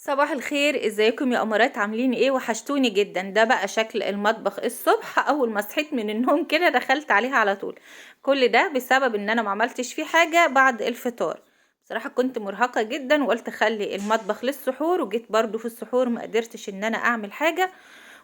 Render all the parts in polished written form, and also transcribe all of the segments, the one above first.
صباح الخير، ازيكم يا امارات؟ عاملين ايه؟ وحشتوني جدا. ده بقى شكل المطبخ الصبح اول ما صحيت من النوم كده دخلت عليها على طول. كل ده بسبب ان انا ما عملتش فيه حاجة بعد الفطار. بصراحة كنت مرهقة جدا وقلت خلي المطبخ للسحور، وجيت برضو في السحور ما قدرتش ان انا اعمل حاجة.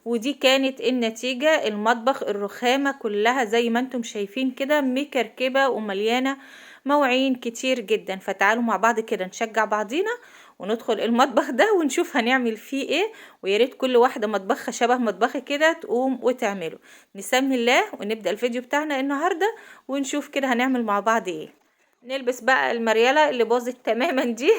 ودي كانت النتيجة. المطبخ الرخامة كلها زي ما انتم شايفين كده مكركبة ومليانة مواعين كتير جدا. فتعالوا مع بعض كده نشجع بعضينا وندخل المطبخ ده ونشوف هنعمل فيه ايه. وياريت كل واحدة مطبخها شبه مطبخي كده تقوم وتعمله. نسمي الله ونبدأ الفيديو بتاعنا النهاردة ونشوف كده هنعمل مع بعض ايه. نلبس بقى المريالة اللي باظت تماما دي.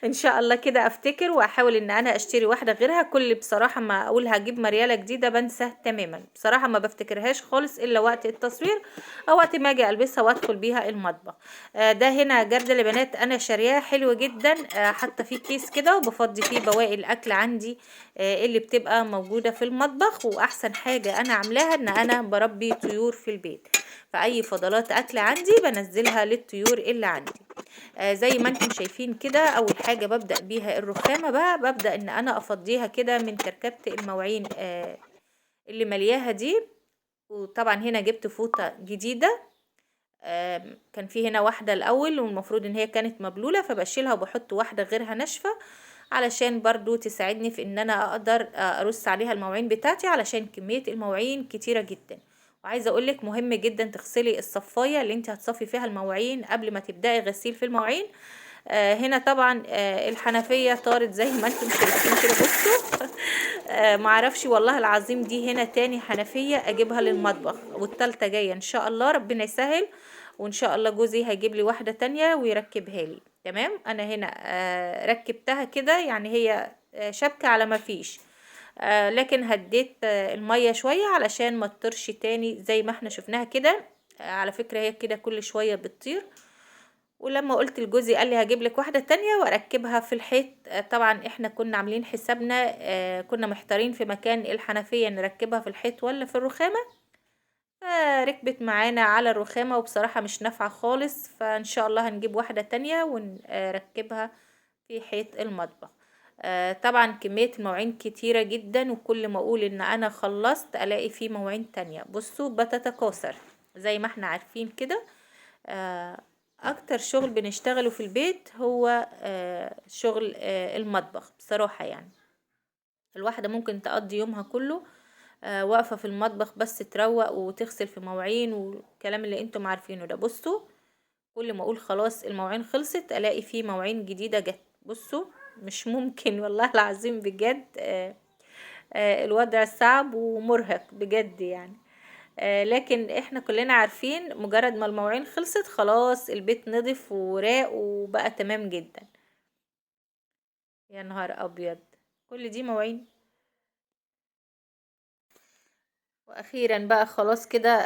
ان شاء الله كده افتكر واحاول ان انا اشتري واحدة غيرها. كل بصراحة ما اقول هجيب مريالة جديدة بنسى تماما. بصراحة ما بفتكرهاش خالص الا وقت التصوير او وقت ما اجي البسها وادخل بيها المطبخ. ده هنا جردل لبنات انا شارياه حلو جدا. حاطه فيه كيس كده وبفضي فيه بواقي الاكل عندي اللي بتبقى موجودة في المطبخ. واحسن حاجة انا عاملاها ان انا بربي طيور في البيت، فأي فضلات أكل عندي بنزلها للطيور اللي عندي. زي ما انتم شايفين كده. أول حاجة ببدأ بيها الرخامة بقى، ببدأ إن أنا أفضيها كده من كركبة المواعين اللي ملياها دي. وطبعا هنا جبت فوطة جديدة. كان في هنا واحدة الأول والمفروض إن هي كانت مبلولة، فبشيلها وبحط واحدة غيرها ناشفة علشان برضو تساعدني في إن أنا أقدر أرص عليها المواعين بتاعتي، علشان كمية المواعين كتيرة جدا. وعايزه اقولك مهم جدا تغسلي الصفايه اللي انت هتصفي فيها المواعين قبل ما تبداي غسيل في المواعين. هنا طبعا الحنفيه طارت زي ما انتم شايفين كده. بصوا. معرفش والله العظيم. دي هنا تاني حنفيه اجيبها للمطبخ والتالتة جايه ان شاء الله، ربنا يسهل. وان شاء الله جوزي هيجيب لي واحده تانية ويركبها لي. تمام. انا هنا ركبتها كده، يعني هي شبكه على ما فيش. لكن هديت المية شوية علشان ما تطرش تاني زي ما احنا شفناها كده. على فكرة هي كده كل شوية بتطير. ولما قلت لجوزي قال لي هجيب لك واحدة تانية واركبها في الحيط. طبعا احنا كنا عاملين حسابنا، كنا محتارين في مكان الحنفية نركبها في الحيط ولا في الرخامة. فركبت معانا على الرخامة وبصراحة مش نافعة خالص، فان شاء الله هنجيب واحدة تانية ونركبها في حيط المطبخ. طبعا كمية المواعين كتيرة جدا، وكل ما اقول ان انا خلصت الاقي فيه مواعين تانية. بصوا بتتكاثر زي ما احنا عارفين كده. آه، اكتر شغل بنشتغله في البيت هو شغل المطبخ بصراحة يعني. الواحدة ممكن تقضي يومها كله واقفة في المطبخ بس تروق وتغسل في مواعين والكلام اللي انتم عارفينه ده. بصوا كل ما اقول خلاص المواعين خلصت الاقي فيه مواعين جديدة جت. بصوا مش ممكن والله العظيم بجد. الوضع صعب ومرهق بجد يعني. لكن احنا كلنا عارفين مجرد ما المواعين خلصت خلاص البيت نضف وراق وبقى تمام جدا. يا نهار ابيض، كل دي مواعين. واخيرا بقى خلاص كده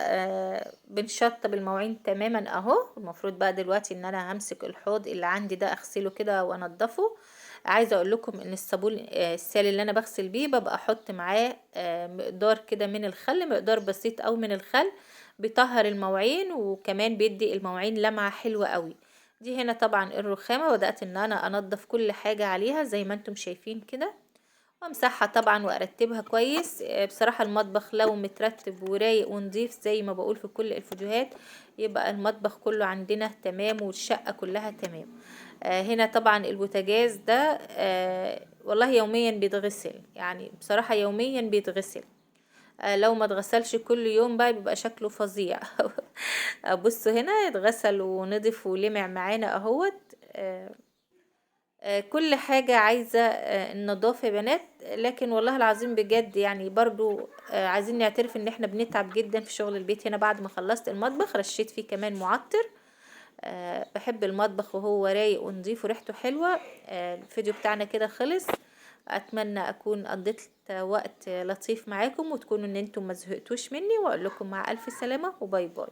بنشطب المواعين تماما اهو. المفروض بقى دلوقتي ان انا همسك الحوض اللي عندي ده اغسله كده وانضفه. عايزه اقول لكم ان الصابون السائل اللي انا بغسل بيه ببقى احط معاه مقدار كده من الخل، مقدار بسيط او من الخل. بيطهر المواعين وكمان بيدي المواعين لمعه حلوه قوي. دي هنا طبعا الرخامه بدات ان انا انضف كل حاجه عليها زي ما انتم شايفين كده، وامسحها طبعا وارتبها كويس. بصراحة المطبخ لو مترتب ورايق ونضيف زي ما بقول في كل الفيديوهات يبقى المطبخ كله عندنا تمام والشقة كلها تمام. هنا طبعا البوتاجاز ده والله يوميا بيتغسل، يعني بصراحة يوميا بيتغسل. لو ما اتغسلش كل يوم بقى بيبقى شكله فظيع. بصوا هنا اتغسل ونضف ولمع معانا اهوت. كل حاجة عايزة النظافة يا بنات. لكن والله العظيم بجد يعني برضو عايزين نعترف ان احنا بنتعب جدا في شغل البيت. هنا بعد ما خلصت المطبخ رشيت فيه كمان معطر. بحب المطبخ وهو رايق ونضيف وريحته حلوة. الفيديو بتاعنا كده خلص. اتمنى اكون قضيت وقت لطيف معاكم وتكونوا ان انتم ما زهقتوش مني، واقول لكم مع الف سلامة وباي باي.